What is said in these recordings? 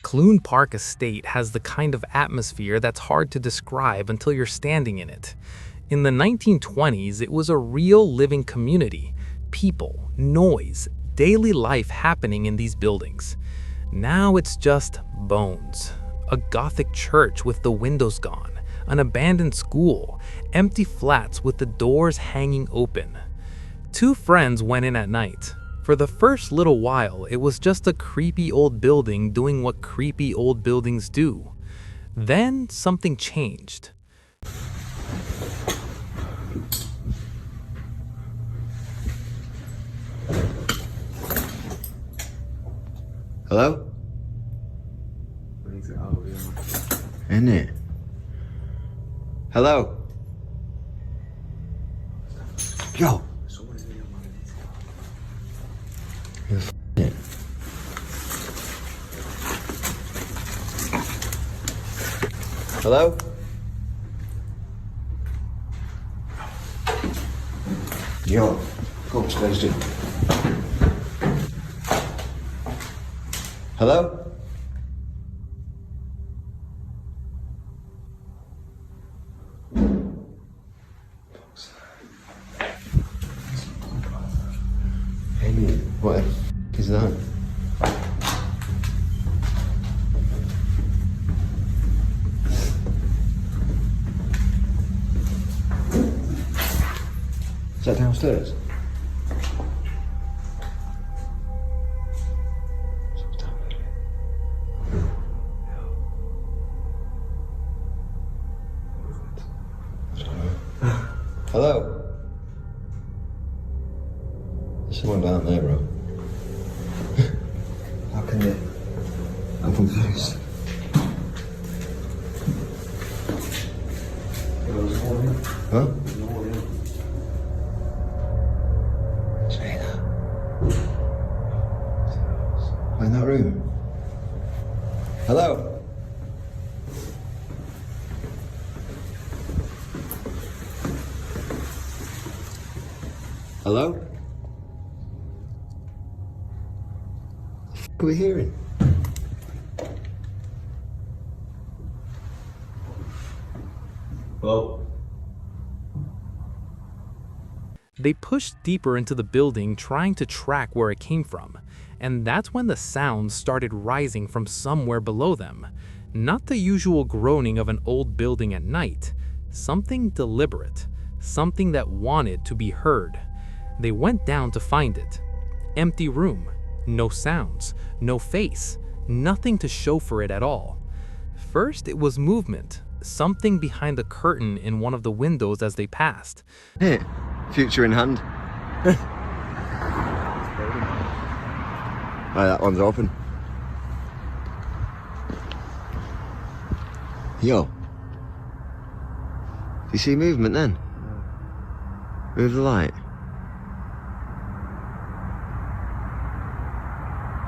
Clune Park Estate has the kind of atmosphere that's hard to describe until you're standing in it. In the 1920s, it was a real living community. People, noise, daily life happening in these buildings. Now it's just bones. A Gothic church with the windows gone, an abandoned school, empty flats with the doors hanging open. Two friends went in at night. For the first little while, it was just a creepy old building doing what creepy old buildings do. Then something changed. Hello? Isn't it? Hello? Yo! You're it. Hello? Yo, go upstairs, dude. Hello? Amy, what is that? Is that downstairs? Hello? There's someone down there, bro. How can you? I'm confused. Huh? Say that. In that room? Hello? Hello? What are we hearing? Hello? They pushed deeper into the building trying to track where it came from, and that's when the sounds started rising from somewhere below them. Not the usual groaning of an old building at night, something deliberate, something that wanted to be heard. They went down to find it. Empty room, no sounds, no face, nothing to show for it at all. First, it was movement, something behind the curtain in one of the windows as they passed. Hey, future in hand. Right, that one's open. Yo. Do you see movement then? Move the light.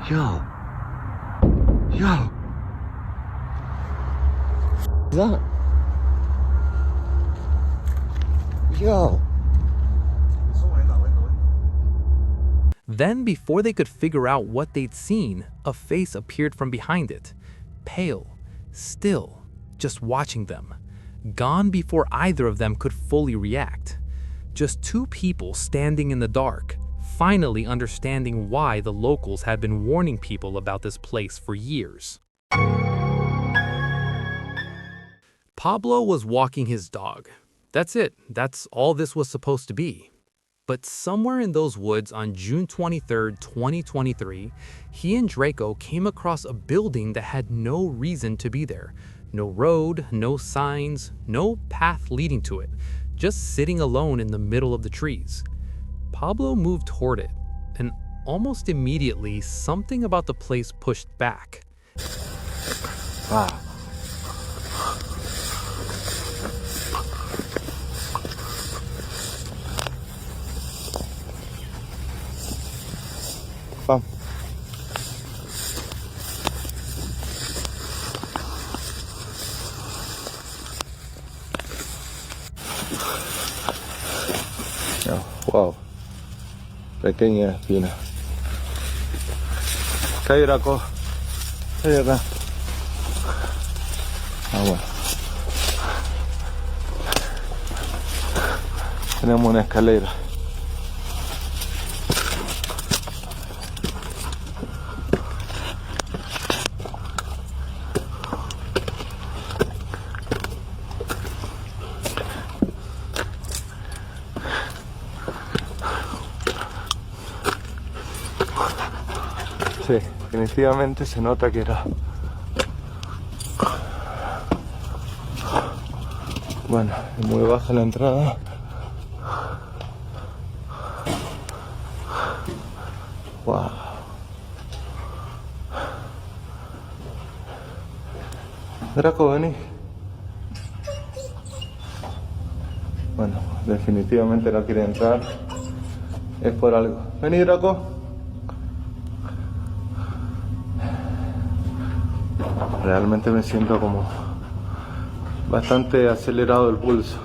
Yo. Yo. What's that? Yo. Then, before they could figure out what they'd seen, a face appeared from behind it. Pale, still, just watching them. Gone before either of them could fully react. Just two people standing in the dark, finally understanding why the locals had been warning people about this place for years. Pablo was walking his dog. That's it. That's all this was supposed to be. But somewhere in those woods on June 23, 2023, he and Draco came across a building that had no reason to be there. No road, no signs, no path leading to it, just sitting alone in the middle of the trees. Pablo moved toward it, and almost immediately, something about the place pushed back. Wow. Bam. Wow. Pequeña espina. Cállate, Raco. Cállate. Ah, bueno. Tenemos una escalera. Sí, definitivamente se nota que era. Bueno, es muy baja la entrada. Wow. Draco, vení. Bueno, definitivamente no quiere entrar. Es por algo. Vení, Draco. Realmente me siento como bastante acelerado el pulso.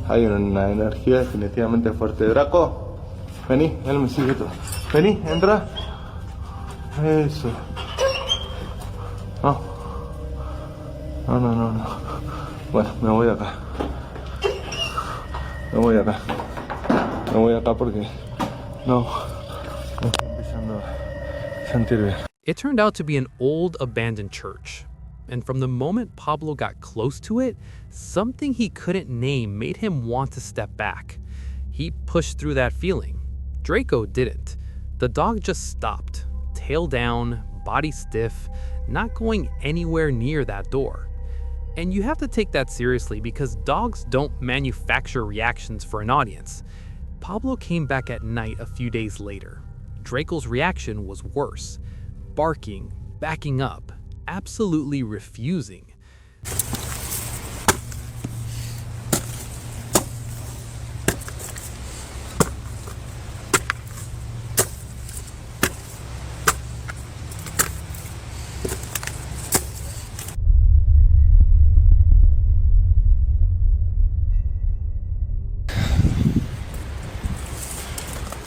Hay una energía definitivamente fuerte. Draco, vení, él me sigue todo. Vení, entra. Eso. No. No. Bueno, me voy acá. Me voy acá porque no me estoy empezando a sentir bien. It turned out to be an old abandoned church. And from the moment Pablo got close to it, something he couldn't name made him want to step back. He pushed through that feeling. Draco didn't. The dog just stopped, tail down, body stiff, not going anywhere near that door. And you have to take that seriously because dogs don't manufacture reactions for an audience. Pablo came back at night a few days later. Draco's reaction was worse. Barking, backing up, absolutely refusing.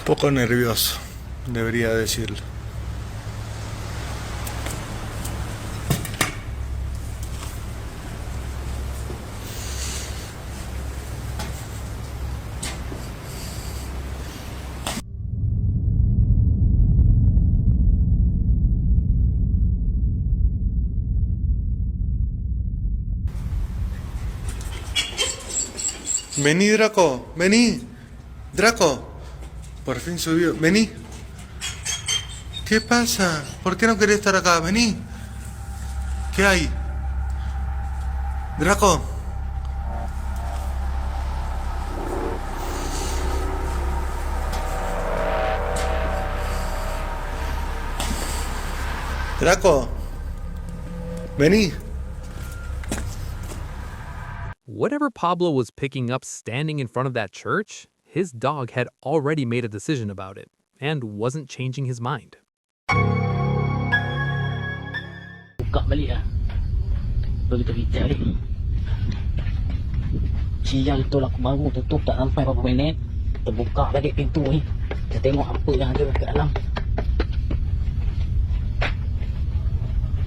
Poco nervioso, debería decirlo. Vení, Draco, vení. Draco, por fin subió. Vení. ¿Qué pasa? ¿Por qué no querés estar acá? Vení. ¿Qué hay? Draco. Draco. Vení. Whatever Pablo was picking up standing in front of that church, his dog had already made a decision about it and wasn't changing his mind. Buka balik lah. Lalu kita bincang balik. Sial tu lah, aku baru tutup tak sampai berapa minit. Terbuka balik pintu ni. Kita tengok apa yang ada kat dalam.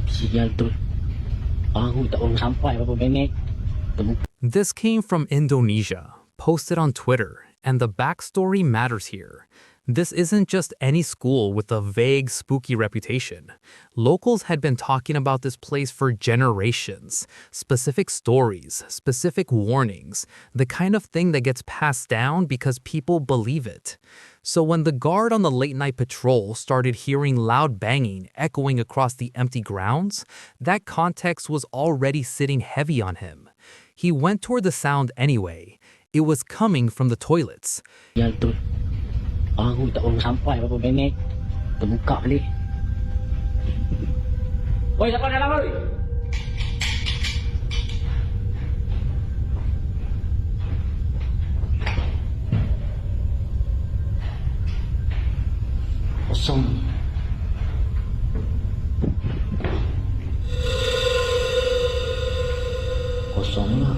Sial tu. Baru tak baru sampai berapa minit. This came from Indonesia, posted on Twitter, and the backstory matters here. This isn't just any school with a vague, spooky reputation. Locals had been talking about this place for generations. Specific stories, specific warnings, the kind of thing that gets passed down because people believe it. So when the guard on the late-night patrol started hearing loud banging echoing across the empty grounds, that context was already sitting heavy on him. He went toward the sound anyway. It was coming from the toilets. Baru tak baru sampai berapa minit. Terbuka balik. Oi, siapa dalam oi? Kosong. Kosong lah.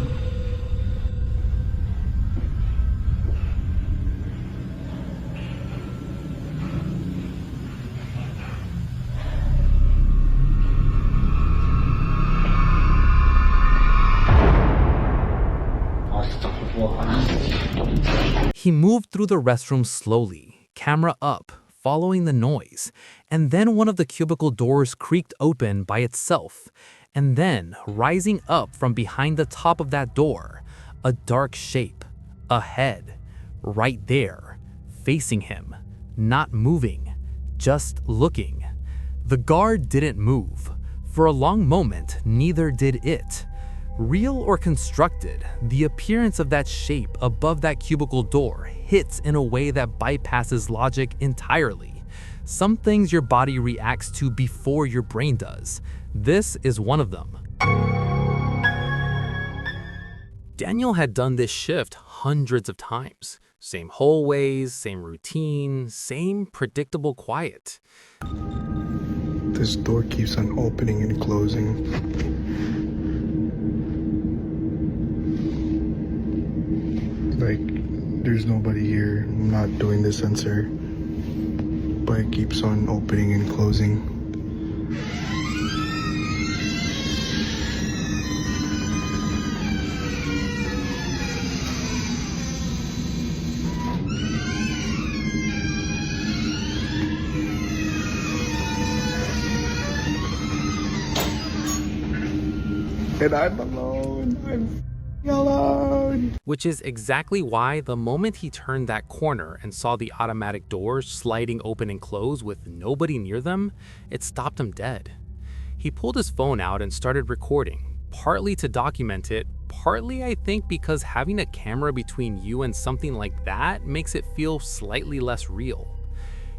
He moved through the restroom slowly, camera up, following the noise, and then one of the cubicle doors creaked open by itself, and then, rising up from behind the top of that door, a dark shape, a head, right there, facing him, not moving, just looking. The guard didn't move. For a long moment, neither did it. Real or constructed, the appearance of that shape above that cubicle door hits in a way that bypasses logic entirely. Some things your body reacts to before your brain does. This is one of them. Daniel had done this shift hundreds of times. Same hallways, same routine, same predictable quiet. This door keeps on opening and closing. Like, there's nobody here. I'm not doing the sensor. But it keeps on opening and closing. And I'm alone. I'm alone. Which is exactly why the moment he turned that corner and saw the automatic doors sliding open and close with nobody near them, it stopped him dead. He pulled his phone out and started recording, partly to document it, partly I think because having a camera between you and something like that makes it feel slightly less real.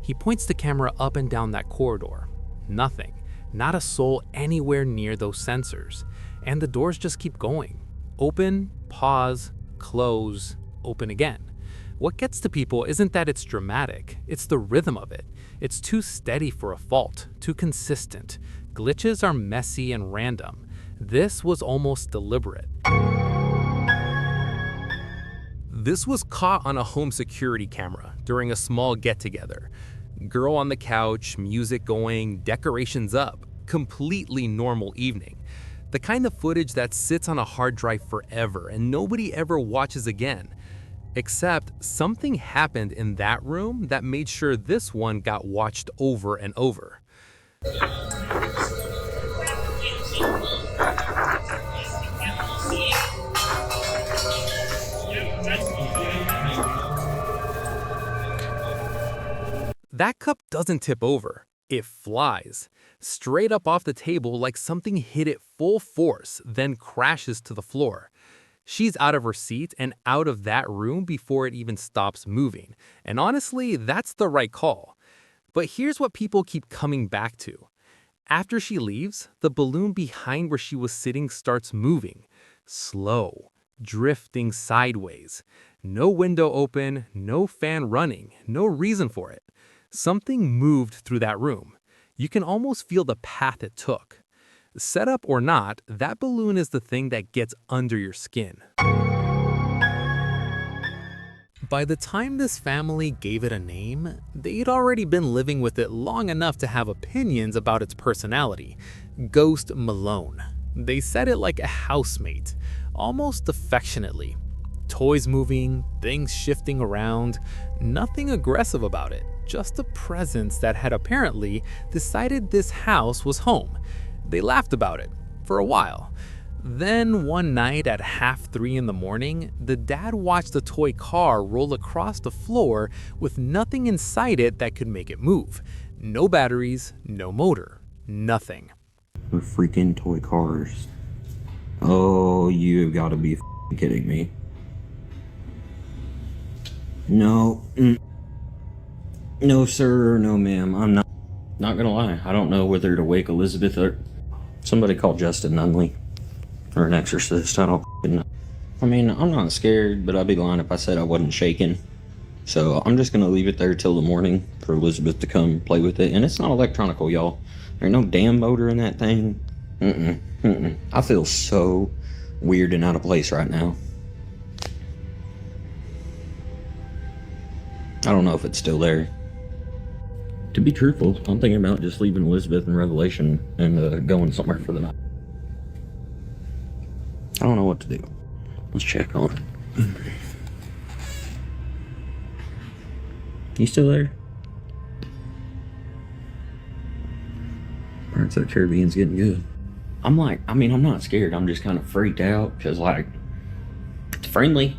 He points the camera up and down that corridor. Nothing, not a soul anywhere near those sensors. And the doors just keep going. Open, pause, close, open again. What gets to people isn't that it's dramatic, it's the rhythm of it. It's too steady for a fault, too consistent. Glitches are messy and random. This was almost deliberate. This was caught on a home security camera during a small get-together. Girl on the couch, music going, decorations up. Completely normal evening. The kind of footage that sits on a hard drive forever and nobody ever watches again. Except something happened in that room that made sure this one got watched over and over. That cup doesn't tip over. It flies straight up off the table like something hit it full force, then crashes to the floor. She's out of her seat and out of that room before it even stops moving. And honestly, that's the right call. But here's what people keep coming back to. After she leaves, the balloon behind where she was sitting starts moving. Slow, drifting sideways. No window open, no fan running, no reason for it. Something moved through that room. You can almost feel the path it took. Set up or not, that balloon is the thing that gets under your skin. By the time this family gave it a name, they'd already been living with it long enough to have opinions about its personality. Ghost Malone. They said it like a housemate, almost affectionately. Toys moving, things shifting around, nothing aggressive about it, just a presence that had apparently decided this house was home. They laughed about it for a while. Then one night at 2:30 in the morning, the dad watched a toy car roll across the floor with nothing inside it that could make it move. No batteries, no motor, nothing. The freaking toy cars. Oh, you've got to be kidding me. No. No, sir. No, ma'am. I'm not gonna lie. I don't know whether to wake Elizabeth or somebody call Justin Nunley or an exorcist. I don't know. I mean, I'm not scared, but I'd be lying if I said I wasn't shaking. So I'm just gonna leave it there till the morning for Elizabeth to come play with it. And it's not electronical, y'all. There's no damn motor in that thing. I feel so weird and out of place right now. I don't know if it's still there. To be truthful, I'm thinking about just leaving Elizabeth in Revelation and going somewhere for the night. I don't know what to do. Let's check on it. You still there? Pirates of the Caribbean's getting good. I'm not scared. I'm just kind of freaked out because, like, it's friendly.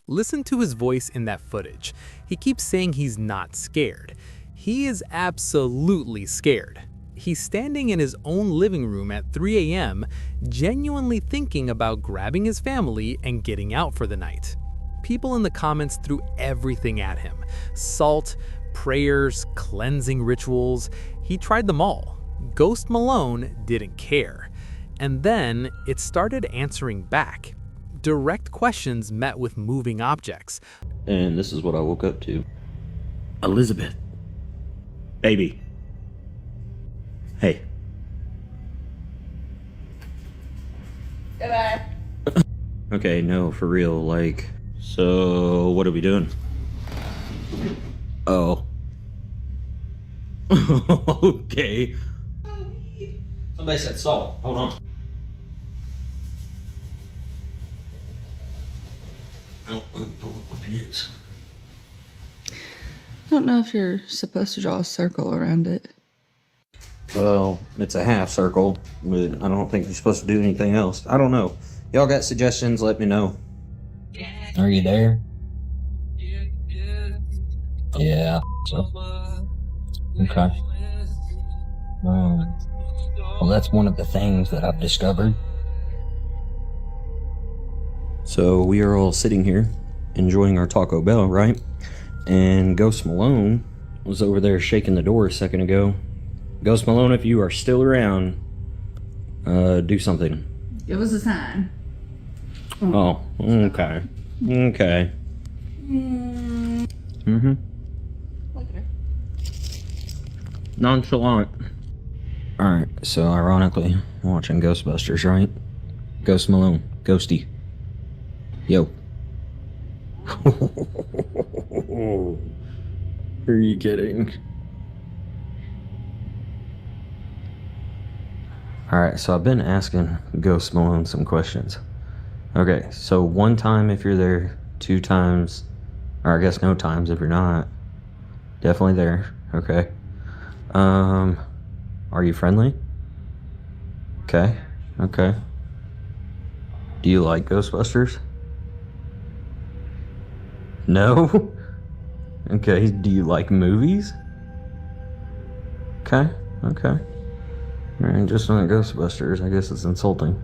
Listen to his voice in that footage. He keeps saying he's not scared. He is absolutely scared. He's standing in his own living room at 3 a.m., genuinely thinking about grabbing his family and getting out for the night. People in the comments threw everything at him. Salt, prayers, cleansing rituals. He tried them all. Ghost Malone didn't care. And then it started answering back. Direct questions met with moving objects. And this is what I woke up to. Elizabeth. Baby. Hey. Goodbye. Okay, no, for real, like, so what are we doing? Oh. Okay. Somebody said salt. Hold on. I don't know what it is. I don't know if you're supposed to draw a circle around it. Well, it's a half circle, but I don't think you're supposed to do anything else. I don't know. Y'all got suggestions, let me know. Are you there? Yeah. So. Okay. Well, that's one of the things that I've discovered. So we are all sitting here, enjoying our Taco Bell, right? And Ghost Malone was over there shaking the door a second ago. Ghost Malone, if you are still around, do something. It was a sign. Oh, okay. Okay. Mm-hmm. Okay. Nonchalant. Alright, so ironically, I'm watching Ghostbusters, right? Ghost Malone. Ghosty. Yo. Are you kidding? Alright, so I've been asking Ghost Malone some questions. Okay, so 1 time if you're there, 2 times, or I guess no times if you're not. Definitely there, okay. Are you friendly? Okay, okay. Do you like Ghostbusters? No? Okay, do you like movies? Okay, okay. Alright, just not Ghostbusters, I guess it's insulting.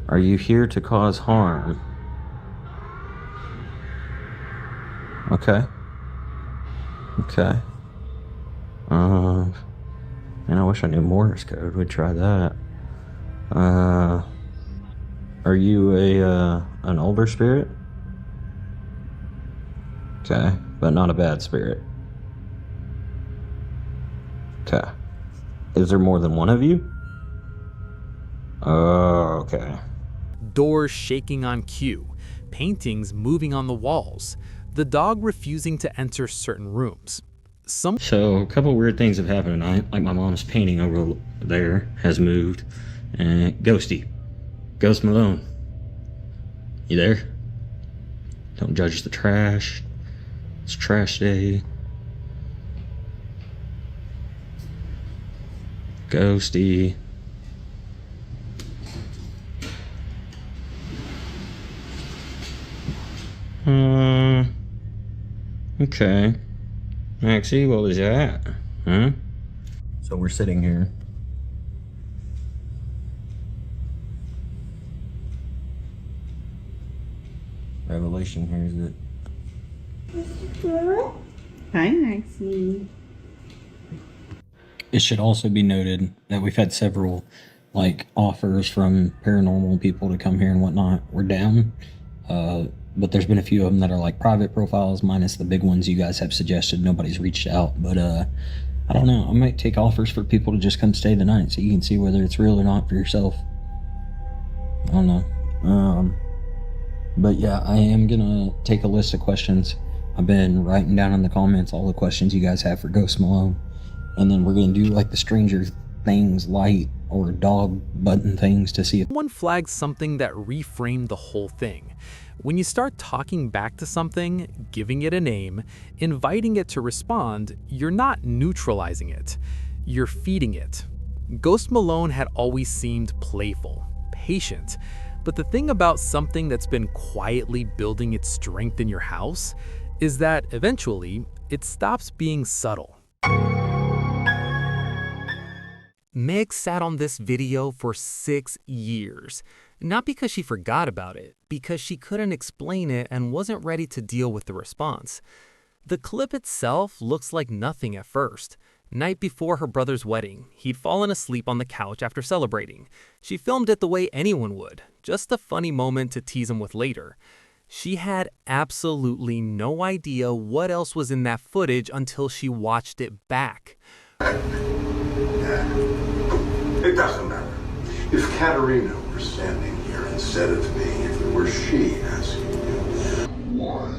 Are you here to cause harm? Okay. Okay. Man, I wish I knew Morse code. We'd try that. Are you an older spirit? Okay, but not a bad spirit. Okay. Is there more than one of you? Oh, okay. Doors shaking on cue, paintings moving on the walls, the dog refusing to enter certain rooms. So, a couple weird things have happened tonight. Like my mom's painting over there has moved. And Ghosty. Ghost Malone. You there? Don't judge the trash. It's trash day. Ghosty. Okay. Maxie, what was that? Huh? So we're sitting here. Revelation here is it. Hi, Maxie. It should also be noted that we've had several offers from paranormal people to come here and whatnot. We're down. But there's been a few of them that are private profiles, minus the big ones you guys have suggested. Nobody's reached out, but I don't know. I might take offers for people to just come stay the night so you can see whether it's real or not for yourself. I don't know. But yeah, I am gonna take a list of questions. I've been writing down in the comments all the questions you guys have for Ghost Malone, and then we're gonna do the Stranger Things light or dog button things to see if Someone flagged something that reframed the whole thing. When you start talking back to something, giving it a name, inviting it to respond, you're not neutralizing it. You're feeding it. Ghost Malone had always seemed playful, patient, but the thing about something that's been quietly building its strength in your house is that eventually it stops being subtle. Meg sat on this video for 6 years, not because she forgot about it, because she couldn't explain it and wasn't ready to deal with the response. The clip itself looks like nothing at first. Night before her brother's wedding, he'd fallen asleep on the couch after celebrating. She filmed it the way anyone would, just a funny moment to tease him with later. She had absolutely no idea what else was in that footage until she watched it back. It doesn't matter. If Katerina were standing here instead of me, if it were she asking you, why?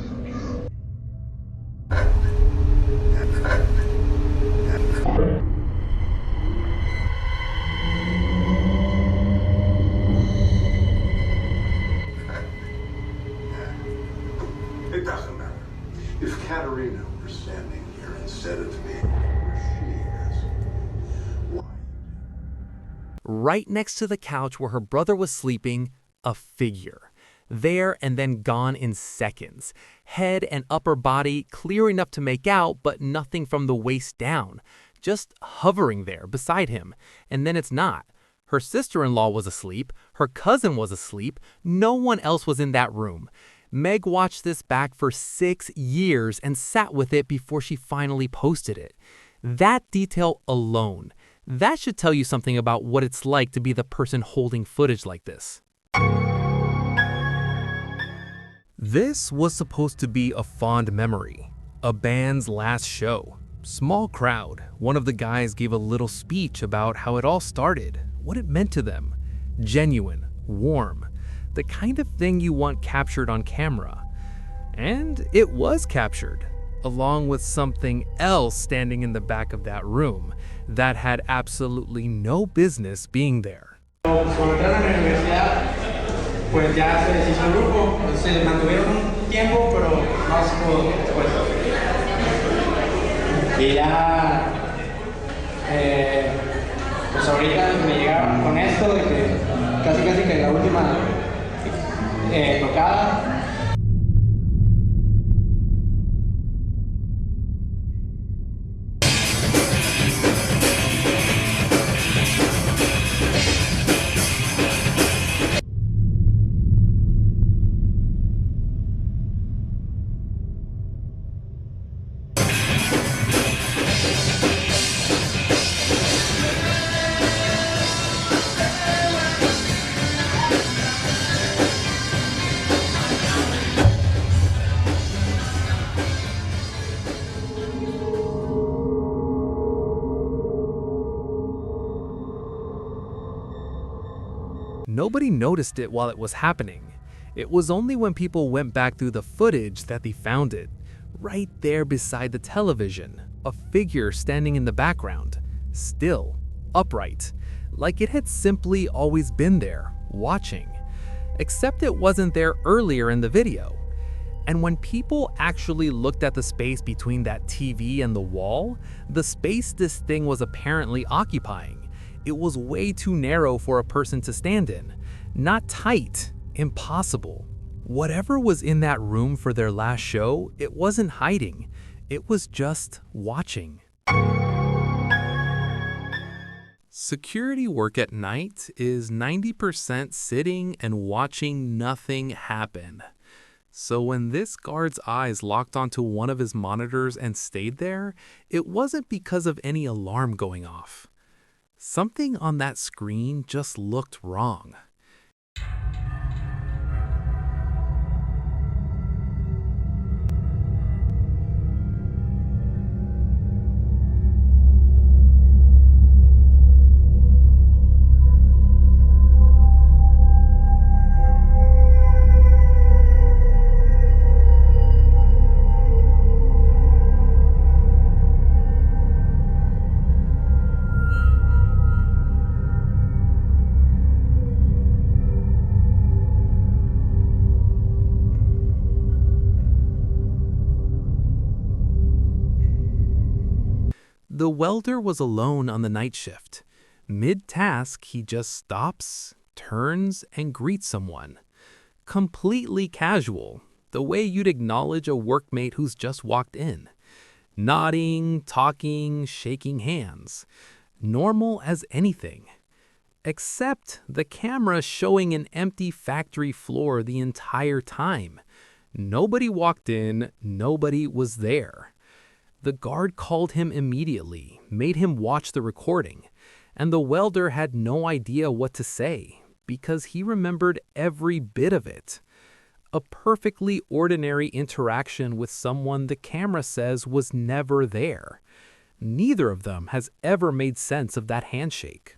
It doesn't matter. If Katerina were standing here instead of me, if it were she asking you, why? Right next to the couch where her brother was sleeping, a figure. There and then gone in seconds. Head and upper body clear enough to make out, but nothing from the waist down. Just hovering there beside him. And then it's not. Her sister-in-law was asleep. Her cousin was asleep. No one else was in that room. Meg watched this back for 6 years and sat with it before she finally posted it. That detail alone, that should tell you something about what it's like to be the person holding footage like this. This was supposed to be a fond memory, a band's last show. Small crowd. One of the guys gave a little speech about how it all started, what it meant to them. Genuine, warm, the kind of thing you want captured on camera. And it was captured, along with something else standing in the back of that room that had absolutely no business being there. Pues ya se deshizo el grupo, se mantuvieron un tiempo, pero no se pudo después. Y ya, pues ahorita me llegaron con esto de que casi que la última tocada. Nobody noticed it while it was happening. It was only when people went back through the footage that they found it. Right there beside the television, a figure standing in the background, still, upright, like it had simply always been there, watching. Except it wasn't there earlier in the video. And when people actually looked at the space between that TV and the wall, the space this thing was apparently occupying, it was way too narrow for a person to stand in. Not tight, impossible. Whatever was in that room for their last show, it wasn't hiding. It was just watching. Security work at night is 90% sitting and watching nothing happen. So when this guard's eyes locked onto one of his monitors and stayed there, it wasn't because of any alarm going off. Something on that screen just looked wrong. The welder was alone on the night shift. Mid-task, he just stops, turns, and greets someone. Completely casual, the way you'd acknowledge a workmate who's just walked in. Nodding, talking, shaking hands. Normal as anything. Except the camera showing an empty factory floor the entire time. Nobody walked in, nobody was there. The guard called him immediately, made him watch the recording, and the welder had no idea what to say because he remembered every bit of it. A perfectly ordinary interaction with someone the camera says was never there. Neither of them has ever made sense of that handshake.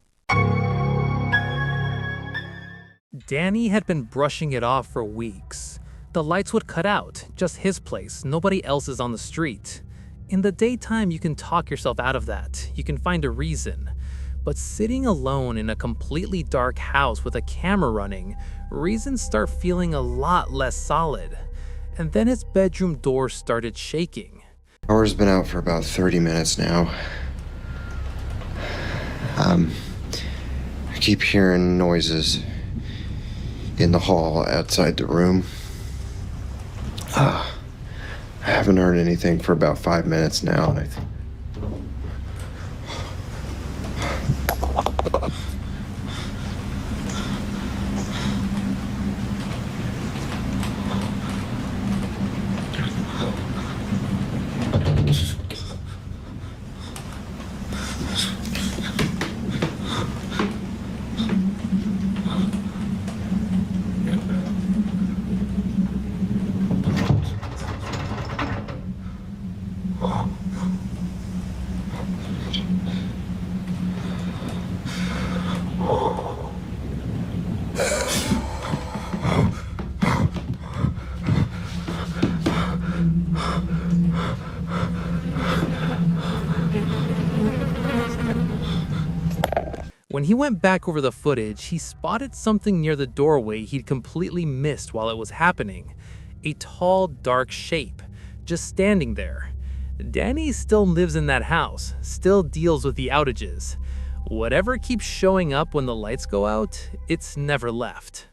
Danny had been brushing it off for weeks. The lights would cut out, just his place, nobody else is on the street. In the daytime, you can talk yourself out of that. You can find a reason. But sitting alone in a completely dark house with a camera running, reasons start feeling a lot less solid. And then his bedroom door started shaking. Power's been out for about 30 minutes now. I keep hearing noises in the hall outside the room. I haven't heard anything for about 5 minutes now, and When he went back over the footage, he spotted something near the doorway he'd completely missed while it was happening. A tall, dark shape, just standing there. Danny still lives in that house, still deals with the outages. Whatever keeps showing up when the lights go out, it's never left.